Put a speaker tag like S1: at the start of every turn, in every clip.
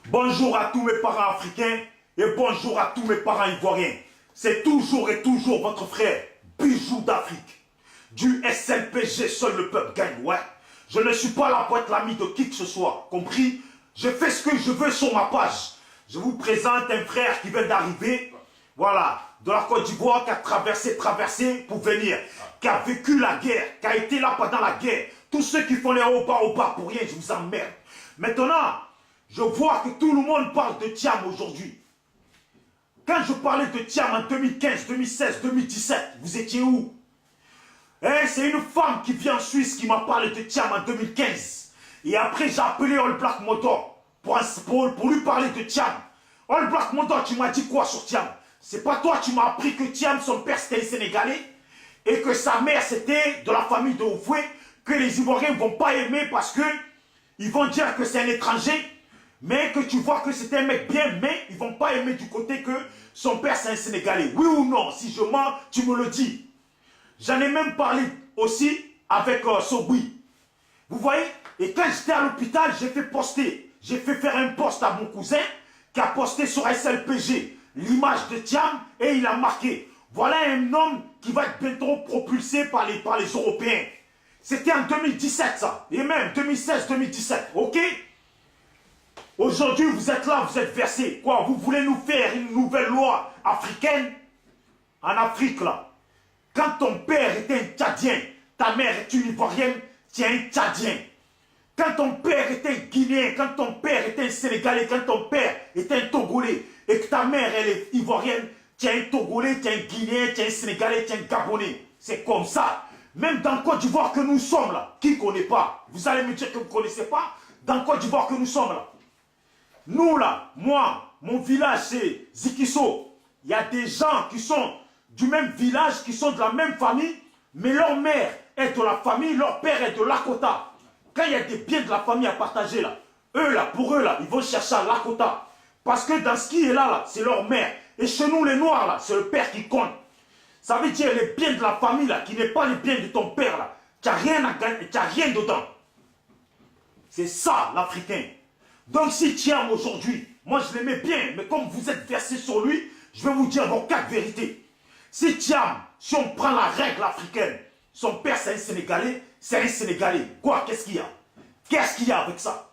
S1: Bonjour à tous mes parents africains et bonjour à tous mes parents ivoiriens. C'est toujours et toujours votre frère, Bijou d'Afrique. Du SLPG, seul le peuple gagne, ouais. Je ne suis pas là pour être l'ami de qui que ce soit, compris? Je fais ce que je veux sur ma page. Je vous présente un frère qui vient d'arriver, voilà, de la Côte d'Ivoire, qui a traversé pour venir, qui a vécu la guerre, qui a été là pendant la guerre. Tous ceux qui font les au bas pour rien, je vous emmerde. Maintenant, je vois que tout le monde parle de Thiam aujourd'hui. Quand je parlais de Thiam en 2015, 2016, 2017, vous étiez où? C'est une femme qui vient en Suisse qui m'a parlé de Thiam en 2015. Et après, j'ai appelé All Black Motor pour lui parler de Thiam. All Black Motor, tu m'as dit quoi sur Thiam? C'est pas toi, tu m'as appris que Thiam, son père, c'était un Sénégalais et que sa mère, c'était de la famille de Oufoué, que les Ivoiriens ne vont pas aimer parce que ils vont dire que c'est un étranger, mais que tu vois que c'est un mec bien, mais ils ne vont pas aimer du côté que son père, c'est un Sénégalais. Oui ou non? Si je mens, tu me le dis. J'en ai même parlé aussi avec Soboui. Vous voyez? Et quand j'étais à l'hôpital, j'ai fait faire un post à mon cousin qui a posté sur SLPG l'image de Thiam et il a marqué: voilà un homme qui va être bientôt propulsé par les Européens. C'était en 2017 ça, et même 2016-2017, ok? Aujourd'hui, vous êtes là, vous êtes versés. Quoi, vous voulez nous faire une nouvelle loi africaine? En Afrique, là. Quand ton père était un Tchadien, ta mère est une Ivoirienne, tu es un Tchadien. Quand ton père était un Guinéen, quand ton père était un Sénégalais, quand ton père était un Togolais, et que ta mère, elle est Ivoirienne, tu es un Togolais, tu es un Guinéen, tu es un Sénégalais, tu es un Gabonais. C'est comme ça. Même dans Côte d'Ivoire que nous sommes là, qui ne connaît pas? Vous allez me dire que vous ne connaissez pas? Dans Côte d'Ivoire que nous sommes là. Nous là, moi, mon village c'est Zikiso. Il y a des gens qui sont du même village, qui sont de la même famille, mais leur mère est de la famille, leur père est de Lakota. Quand il y a des biens de la famille à partager là, eux là, pour eux là, ils vont chercher à Lakota. Parce que dans ce qui est là, c'est leur mère. Et chez nous les noirs là, c'est le père qui compte. Ça veut dire les biens de la famille là, qui n'est pas les biens de ton père là. Tu n'as rien à gagner, tu n'as rien dedans. C'est ça l'Africain. Donc si Thiam aujourd'hui, moi je l'aimais bien, mais comme vous êtes versé sur lui, je vais vous dire vos 4 vérités. Si Thiam, si on prend la règle africaine, son père c'est un Sénégalais, c'est un Sénégalais. Quoi, qu'est-ce qu'il y a? Qu'est-ce qu'il y a avec ça?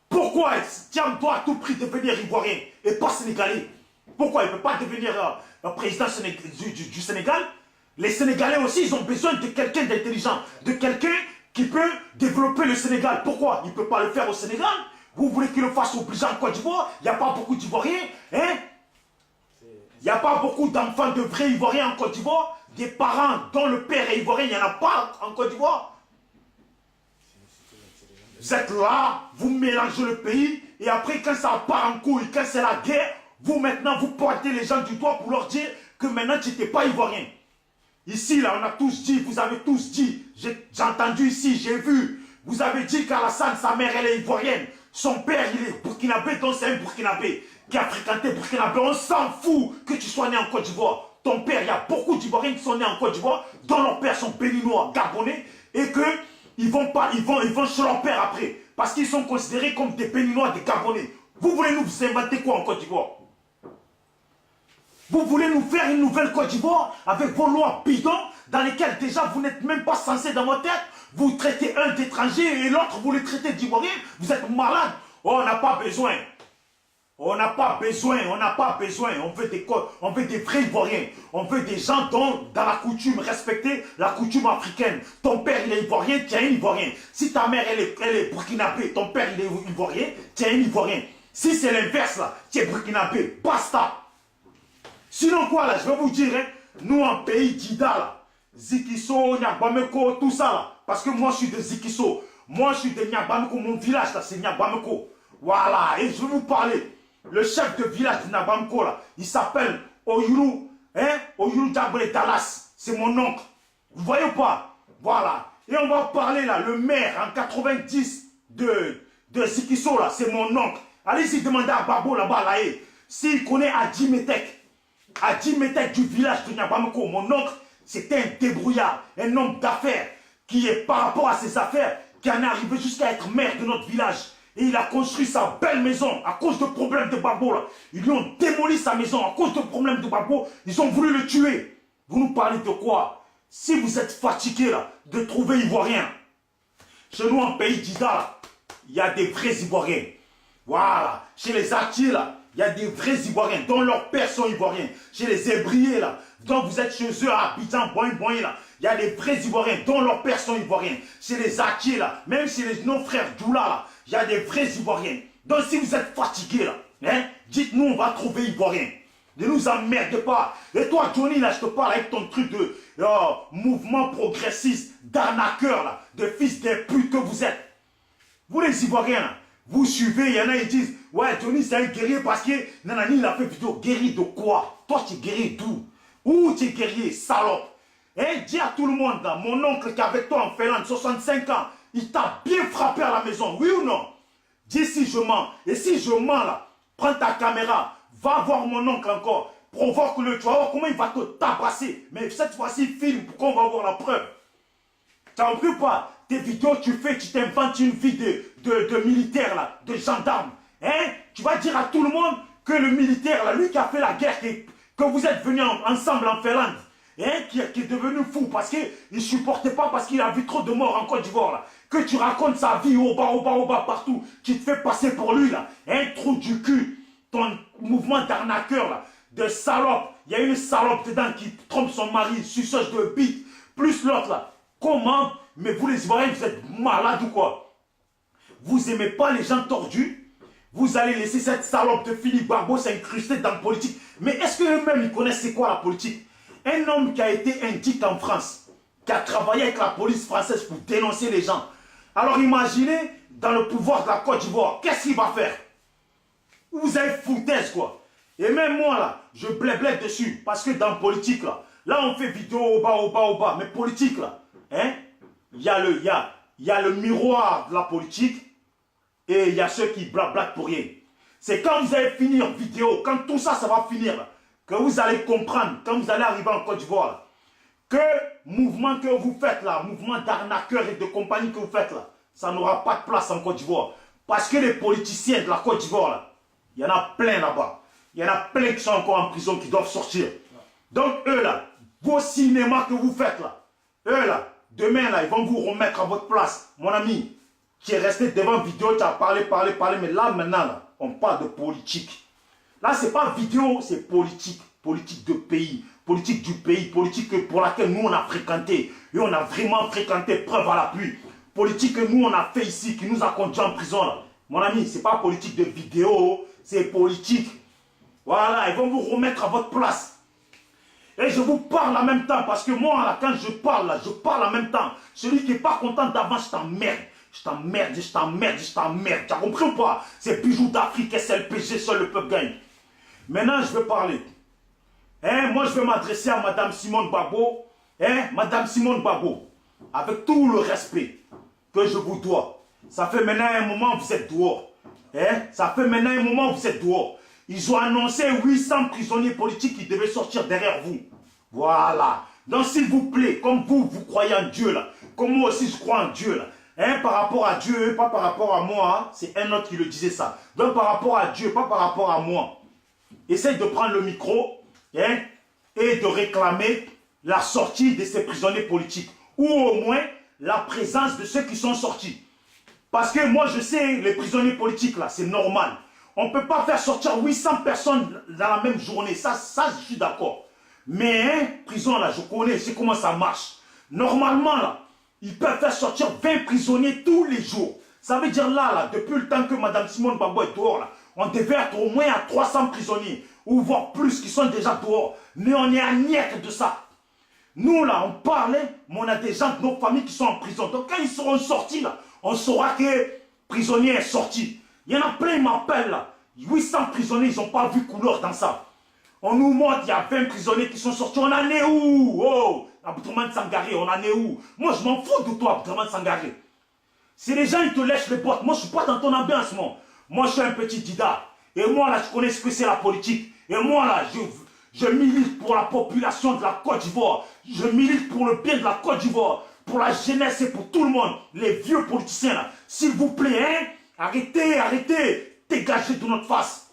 S1: Pourquoi Thiam doit à tout prix devenir Ivoirien et pas Sénégalais? Pourquoi il ne peut pas devenir président du Sénégal? Les Sénégalais aussi, ils ont besoin de quelqu'un d'intelligent, de quelqu'un qui peut développer le Sénégal. Pourquoi il ne peut pas le faire au Sénégal? Vous voulez qu'il le fasse obligé en Côte d'Ivoire? Il n'y a pas beaucoup d'Ivoiriens, hein? Il n'y a pas beaucoup d'enfants de vrais Ivoiriens en Côte d'Ivoire. Des parents dont le père est Ivoirien, il n'y en a pas en Côte d'Ivoire. Vous êtes là, vous mélangez le pays, et après quand ça part en couille, quand c'est la guerre, vous maintenant vous pointez les gens du doigt pour leur dire que maintenant tu n'étais pas Ivoirien. Ici là, on a tous dit, vous avez tous dit, j'ai entendu ici, j'ai vu, vous avez dit qu'Alassane, sa mère, elle est Ivoirienne. Son père, il est burkinabé, donc c'est un burkinabé qui a fréquenté burkinabé. On s'en fout que tu sois né en Côte d'Ivoire. Ton père, il y a beaucoup d'Ivoiriens qui sont nés en Côte d'Ivoire, dont leurs pères sont béninois, gabonais, et qu'ils vont chez leur père après. Parce qu'ils sont considérés comme des béninois, des gabonais. Vous voulez nous inventer quoi en Côte d'Ivoire? Vous voulez nous faire une nouvelle Côte d'Ivoire avec vos lois bidons dans lesquelles déjà vous n'êtes même pas censé dans votre tête. Vous traitez un d'étranger et l'autre vous le traitez d'Ivoirien. Vous êtes malade. Oh, on n'a pas besoin. On n'a pas besoin. On n'a pas besoin. On veut des vrais Ivoiriens. On veut des gens dont, dans la coutume, respecter la coutume africaine. Ton père, il est Ivoirien, tu es un Ivoirien. Si ta mère, elle est burkinabé, ton père, il est Ivoirien, tu es un Ivoirien. Si c'est l'inverse, là, tu es burkinabé. Basta. Sinon quoi là, je vais vous dire, hein, nous en pays d'Ida là, Zikiso, Nyabameko, tout ça là, parce que moi je suis de Zikiso, moi je suis de Nyabameko, mon village là c'est Nyabameko, voilà, et je vais vous parler, le chef de village de Nyabameko là, il s'appelle Oyuru, hein, Oyuru Djaboué Dallas, c'est mon oncle, vous voyez ou pas, voilà, et on va parler là, le maire en 90 de Zikiso là, c'est mon oncle, allez-y demander à Babo là-bas là, s'il connaît Adi Metek. Adi Metek du village de Nyabameko, mon oncle, c'était un débrouillard, un homme d'affaires qui est par rapport à ses affaires, qui en est arrivé jusqu'à être maire de notre village. Et il a construit sa belle maison à cause de problèmes de Gbagbo là. Ils lui ont démoli sa maison à cause de problèmes de Gbagbo. Ils ont voulu le tuer. Vous nous parlez de quoi? Si vous êtes fatigué là, de trouver Ivoiriens, chez nous en pays d'Ida, il y a des vrais Ivoiriens. Voilà. Chez les Atiers là, il y a des vrais Ivoiriens dont leurs pères sont Ivoiriens. Chez les Hébriers là, dont vous êtes chez eux à Abidjan, Boing là, il y a des vrais Ivoiriens dont leurs pères sont Ivoiriens. Chez les Atiers là, même chez nos frères Doula là, il y a des vrais Ivoiriens. Donc si vous êtes fatigué là, hein, dites-nous, on va trouver Ivoiriens. Ne nous emmerdez pas. Et toi, Johnny, là, je te parle avec ton truc de mouvement progressiste, d'arnaqueur, là, de fils des putes que vous êtes. Vous les Ivoiriens, là, vous suivez, il y en a, ils disent, ouais, Johnny, c'est un guerrier parce que Nanani, il a fait vidéo. Guerrier de quoi? Toi, tu es guerrier d'où? Où tu es guerrier, salope? Hein, dis à tout le monde, là, mon oncle qui est avec toi en Finlande, 65 ans, il t'a bien frappé à la maison, oui ou non? Dis si je mens. Et si je mens, là, prends ta caméra. Va voir mon oncle encore, provoque-le, tu vas voir comment il va te tabasser. Mais cette fois-ci, filme pour qu'on va voir la preuve. Tu n'as compris pas? Tes vidéos, tu fais, tu t'inventes une vie de militaire, là, de gendarme. Hein? Tu vas dire à tout le monde que le militaire, là, lui qui a fait la guerre, que vous êtes venus ensemble en Finlande, hein, qui est devenu fou parce qu'il ne supportait pas, parce qu'il a vu trop de morts en Côte d'Ivoire, là. Que tu racontes sa vie au bas, partout. Tu te fais passer pour lui, là. Un trou du cul. Ton mouvement d'arnaqueur là, de salope, il y a une salope dedans qui trompe son mari, suceuse de bite, plus l'autre là. Comment? Mais vous les Ivoiriens, vous êtes malades ou quoi? Vous aimez pas les gens tordus? Vous allez laisser cette salope de Philippe Gbagbo s'incruster dans la politique. Mais est-ce qu'eux-mêmes ils connaissent c'est quoi la politique? Un homme qui a été indique en France, qui a travaillé avec la police française pour dénoncer les gens. Alors imaginez, dans le pouvoir de la Côte d'Ivoire, qu'est-ce qu'il va faire? Vous avez foutaise quoi. Et même moi là, je blé dessus. Parce que dans politique là on fait vidéo au bas. Mais politique là, hein, il y a le miroir de la politique et il y a ceux qui blablatent pour rien. C'est quand vous allez finir vidéo, quand tout ça, ça va finir là, que vous allez comprendre, quand vous allez arriver en Côte d'Ivoire, que mouvement que vous faites là, mouvement d'arnaqueurs et de compagnie que vous faites là, ça n'aura pas de place en Côte d'Ivoire. Parce que les politiciens de la Côte d'Ivoire là, il y en a plein là-bas. Il y en a plein qui sont encore en prison, qui doivent sortir. Donc eux là, vos cinémas que vous faites là, eux là, demain là, ils vont vous remettre à votre place. Mon ami, qui est resté devant vidéo, tu as parlé, mais là maintenant là, on parle de politique. Là c'est pas vidéo, c'est politique. Politique de pays, politique du pays, politique pour laquelle nous on a fréquenté. Et on a vraiment fréquenté, preuve à l'appui. Politique que nous on a fait ici, qui nous a conduits en prison là. Mon ami, c'est pas politique de vidéo, c'est politique. Voilà, ils vont vous remettre à votre place. Et je vous parle en même temps, parce que moi, là, quand je parle, là, je parle en même temps. Celui qui n'est pas content d'avant, je t'emmerde. Je t'emmerde. Tu as compris ou pas? C'est Bijoux d'Afrique, SLPG, seul le peuple gagne. Maintenant, je vais parler. Hein, moi, je vais m'adresser à Madame Simone Gbagbo. Hein, Madame Simone Gbagbo, avec tout le respect que je vous dois. Ça fait maintenant un moment que vous êtes dehors. Hein? Ça fait maintenant un moment que vous êtes dehors. Ils ont annoncé 800 prisonniers politiques qui devaient sortir derrière vous. Voilà. Donc s'il vous plaît, comme vous croyez en Dieu là, comme moi aussi je crois en Dieu là, hein, par rapport à Dieu, pas par rapport à moi, hein, c'est un autre qui le disait ça. Donc par rapport à Dieu, pas par rapport à moi. Essaye de prendre le micro, hein, et de réclamer la sortie de ces prisonniers politiques. Ou au moins la présence de ceux qui sont sortis. Parce que moi je sais, les prisonniers politiques là, c'est normal. On ne peut pas faire sortir 800 personnes dans la même journée. Ça je suis d'accord. Mais, hein, prison là, je connais, je sais comment ça marche. Normalement là, ils peuvent faire sortir 20 prisonniers tous les jours. Ça veut dire là, depuis le temps que Mme Simone Gbagbo est dehors là, on devait être au moins à 300 prisonniers, ou voire plus qui sont déjà dehors. Mais on est à niette de ça. Nous là, on parlait, mais on a des gens de nos familles qui sont en prison. Donc quand ils seront sortis là, on saura que prisonnier est sorti. Il y en a plein, ils m'appellent là. 800 prisonniers, ils n'ont pas vu couleur dans ça. On nous montre, il y a 20 prisonniers qui sont sortis. On en est où? Oh, Abdourahmane Sangaré, on en est où? Moi, je m'en fous de toi, Abdourahmane Sangaré. Si les gens, ils te lèchent les bottes, moi, je ne suis pas dans ton ambiance, moi. Moi, je suis un petit Dida. Et moi, là, je connais ce que c'est la politique. Et moi, là, je milite pour la population de la Côte d'Ivoire. Je milite pour le bien de la Côte d'Ivoire. Pour la jeunesse et pour tout le monde. Les vieux politiciens, là. S'il vous plaît, hein, Arrêtez, arrêtez. Dégagez de notre face.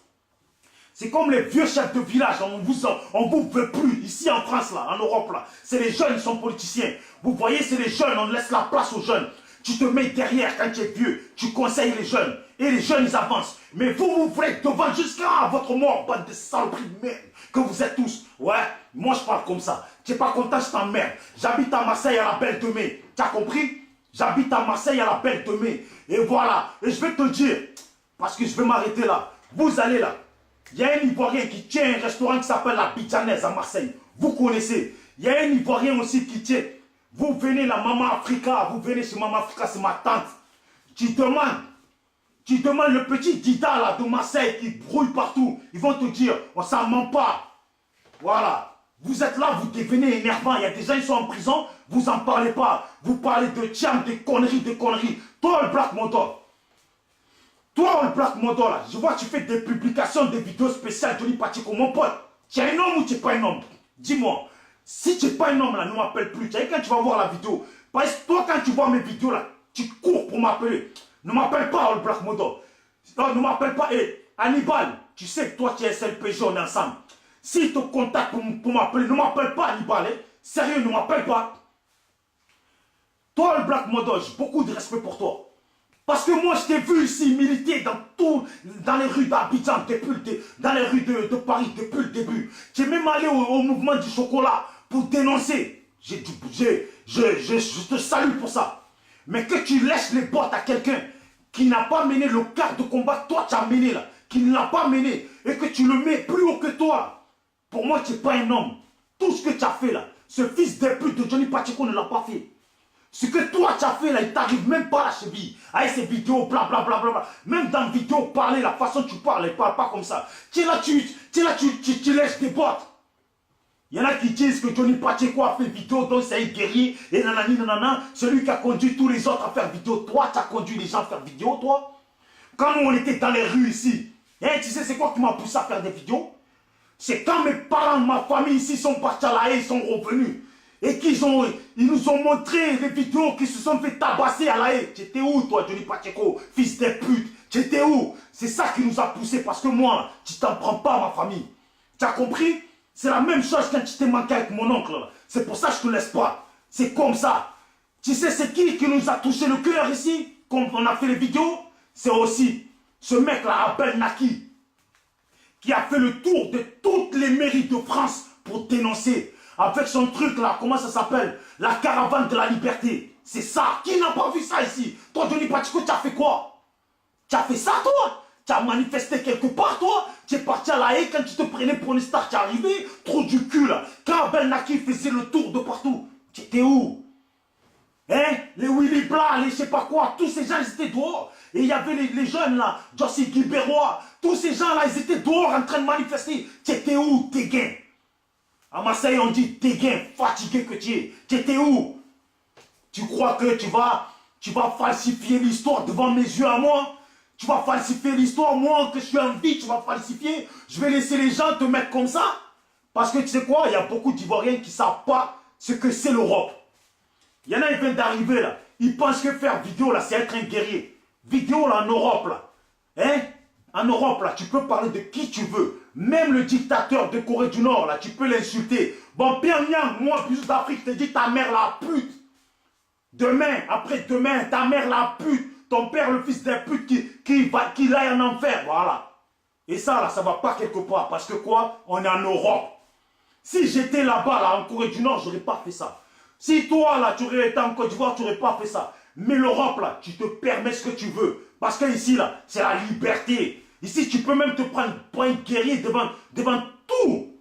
S1: C'est comme les vieux chefs de village, on vous veut plus. Ici en France, là, en Europe, là, c'est les jeunes qui sont politiciens. Vous voyez, c'est les jeunes, on laisse la place aux jeunes. Tu te mets derrière quand tu es vieux, tu conseilles les jeunes. Et les jeunes, ils avancent. Mais vous êtes devant jusqu'à votre mort, bande de saloperies de merde que vous êtes tous. Ouais, moi je parle comme ça. Tu n'es pas content, je t'emmerde. J'habite à Marseille à la Belle de Mai. Tu as compris? J'habite à Marseille à la Belle de Mai. Et voilà. Et je vais te dire, parce que je vais m'arrêter là. Vous allez là. Il y a un Ivoirien qui tient un restaurant qui s'appelle la Bidjanaise à Marseille. Vous connaissez. Il y a un Ivoirien aussi qui tient. Vous venez là, Maman Africa. Vous venez chez Maman Africa, c'est ma tante. Tu demandes le petit Dida là de Marseille qui brouille partout. Ils vont te dire, on s'en ment pas. Voilà. Vous êtes là, vous devenez énervant. Il y a des gens qui sont en prison, vous n'en parlez pas. Vous parlez de tiam, des conneries, des conneries. Toi, le Black Mondo. Toi, le Black Mondo là, je vois tu fais des publications, des vidéos spéciales, Johnny Pacheco, mon pote. Tu es un homme ou tu n'es pas un homme? Dis-moi. Si tu n'es pas un homme là, ne m'appelle plus. Tu sais, quand tu vas voir la vidéo, parce que toi, quand tu vois mes vidéos là, tu cours pour m'appeler. Ne m'appelle pas, le Black Mondo. Non, ne m'appelle pas. Et Hannibal, tu sais que toi, tu es SLPG, on est ensemble. S'il te contacte pour m'appeler, ne m'appelle pas, Hannibal. Hein. Sérieux, ne m'appelle pas. Toi, le Black Mondo, j'ai beaucoup de respect pour toi. Parce que moi, je t'ai vu ici militer dans les rues d'Abidjan, dans les rues de Paris, depuis le début. Tu es même allé au mouvement du chocolat pour dénoncer. Je te salue pour ça. Mais que tu laisses les bottes à quelqu'un qui n'a pas mené le quart de combat que toi tu as mené là, qui ne l'a pas mené, et que tu le mets plus haut que toi, pour moi tu n'es pas un homme. Tout ce que tu as fait là, ce fils de pute de Johnny Pacheco ne l'a pas fait. Ce que toi tu as fait là, il t'arrive même pas à la cheville. Avec ces vidéos, blablabla. Bla, bla, bla. Même dans vidéo, parler, la façon dont tu parles, il parle pas comme ça. Tu es là, tu laisses des bottes. Il y en a qui disent que Johnny Pacheco a fait vidéo, donc c'est un guerrier, et nanani, nanana, celui qui a conduit tous les autres à faire vidéo. Toi, tu as conduit les gens à faire vidéo, toi. Quand nous, on était dans les rues ici, hein, tu sais, c'est quoi qui m'a poussé à faire des vidéos? C'est quand mes parents, ma famille ici sont partis à la haie, ils sont revenus. Et ils nous ont montré les vidéos qui se sont fait tabasser à la haie. Tu étais où, toi, Johnny Pacheco, fils de pute? Tu étais où? C'est ça qui nous a poussé, parce que moi, tu t'en prends pas à ma famille. Tu as compris? C'est la même chose quand tu t'es manqué avec mon oncle. C'est pour ça que je ne te laisse pas. C'est comme ça. Tu sais, c'est qui nous a touché le cœur ici, quand on a fait les vidéos? C'est aussi ce mec-là, Abel Naki, qui a fait le tour de toutes les mairies de France pour dénoncer. Avec son truc là, comment ça s'appelle? La caravane de la liberté. C'est ça. Qui n'a pas vu ça ici? Toi, Johnny Pacheco, tu as fait quoi? Tu as fait ça, toi? Tu as manifesté quelque part, toi? Tu es parti à la haie quand tu te prenais pour une star, tu es arrivé, trop du cul là. Quand Abel Naki faisait le tour de partout, tu étais où? Hein? Les Willy Blas, les je sais pas quoi, tous ces gens ils étaient dehors. Et il y avait les jeunes là, Jossi Guibérois, tous ces gens là ils étaient dehors en train de manifester. Tu étais où, Téguin? À Marseille on dit Téguin, fatigué que tu es. Tu étais où? Tu crois que tu vas falsifier l'histoire devant mes yeux à moi? Tu vas falsifier l'histoire, moi que je suis en vie, tu vas falsifier. Je vais laisser les gens te mettre comme ça. Parce que tu sais quoi, il y a beaucoup d'Ivoiriens qui ne savent pas ce que c'est l'Europe. Il y en a, ils viennent d'arriver là. Ils pensent que faire vidéo là, c'est être un guerrier. Vidéo là en Europe là. Hein? En Europe là, tu peux parler de qui tu veux. Même le dictateur de Corée du Nord là, tu peux l'insulter. Bon, Pyongyang, moi, plus d'Afrique, je te dis ta mère la pute. Demain, après-demain, ta mère la pute. Ton père, le fils d'un pute qui aille en enfer, voilà. Et ça, là, ça va pas quelque part. Parce que quoi? On est en Europe. Si j'étais là-bas, là, en Corée du Nord, j'aurais pas fait ça. Si toi, là, tu aurais été en Côte d'Ivoire, tu n'aurais pas fait ça. Mais l'Europe, là, tu te permets ce que tu veux. Parce que ici, là, c'est la liberté. Ici, tu peux même te prendre pour un guerrier devant tout.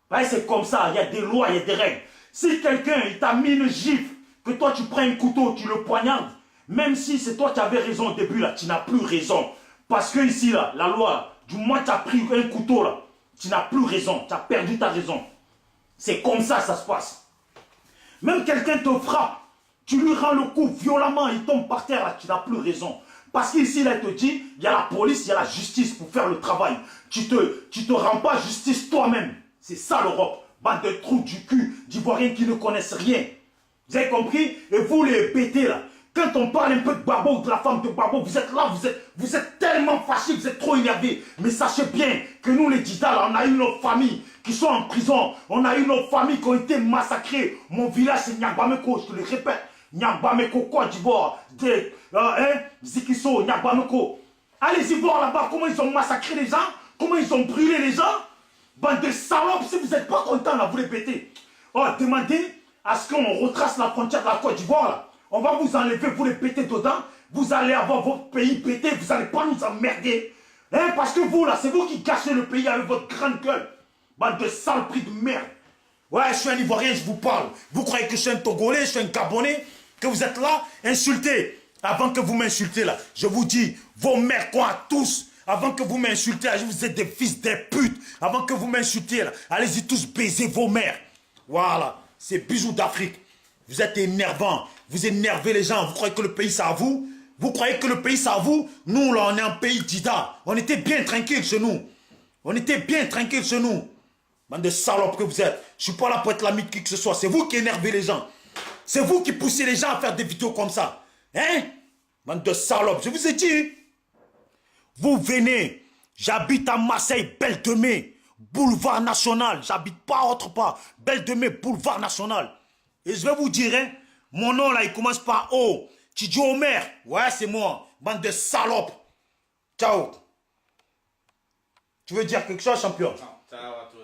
S1: Ouais, c'est comme ça, il y a des lois, il y a des règles. Si quelqu'un, il t'a mis une gifle, que toi, tu prends un couteau, tu le poignardes, même si c'est toi qui avais raison au début, là, tu n'as plus raison. Parce que ici, là, la loi, du moins tu as pris un couteau, là, tu n'as plus raison, tu as perdu ta raison. C'est comme ça se passe. Même quelqu'un te frappe, tu lui rends le coup violemment, il tombe par terre, là, tu n'as plus raison. Parce qu'ici, là, il te dit, il y a la police, il y a la justice pour faire le travail. Tu te rends pas justice toi-même. C'est ça l'Europe. Bande de trous du cul, d'Ivoiriens qui ne connaissent rien. Vous avez compris? Et vous, les pétés, là, Quand on parle un peu de Gbagbo ou de la femme de Gbagbo, vous êtes là, vous êtes tellement fâchés, vous êtes trop énervés. Mais sachez bien que nous, les Dida, là, on a eu nos familles qui sont en prison. On a eu nos familles qui ont été massacrées. Mon village, c'est Niagbameko, je te le répète. Niagbameko, Côte d'Ivoire, Zikiso, Niagbameko. Allez-y voir là-bas comment ils ont massacré les gens, comment ils ont brûlé les gens. Bande de salopes, si vous n'êtes pas content, là, vous les pétez. Oh, demandez à ce qu'on retrace la frontière de la Côte d'Ivoire, là. On va vous enlever, vous les péter dedans. Vous allez avoir votre pays pété, vous n'allez pas nous emmerder. Hein, parce que vous, là, c'est vous qui gâchez le pays avec votre grande gueule. Bande de saloperies de merde. Ouais, je suis un Ivoirien, je vous parle. Vous croyez que je suis un Togolais, je suis un Gabonais, que vous êtes là, insultez. Avant que vous m'insultez, là, je vous dis, vos mères, quoi, à tous. Avant que vous m'insultez, là, je vous êtes des fils des putes. Avant que vous m'insultez, là, allez-y tous baiser vos mères. Voilà, c'est Bijou d'Afrique. Vous êtes énervant, vous énervez les gens. Vous croyez que le pays, c'est à vous? Vous croyez que le pays, c'est à vous? Nous, là, on est un pays Dida. On était bien tranquille chez nous. On était bien tranquille chez nous. Bande de salopes que vous êtes. Je suis pas là pour être l'ami de qui que ce soit. C'est vous qui énervez les gens. C'est vous qui poussez les gens à faire des vidéos comme ça. Hein? Bande de salopes. Je vous ai dit. Vous venez. J'habite à Marseille, Belle de Mai. Boulevard National. J'habite pas autre part. Belle de Mai, Boulevard National. Et je vais vous dire, hein, mon nom là, il commence par O. Tidjo Omer. Ouais, c'est moi. Bande de salopes. Ciao. Tu veux dire quelque chose, champion?
S2: Ciao à toi.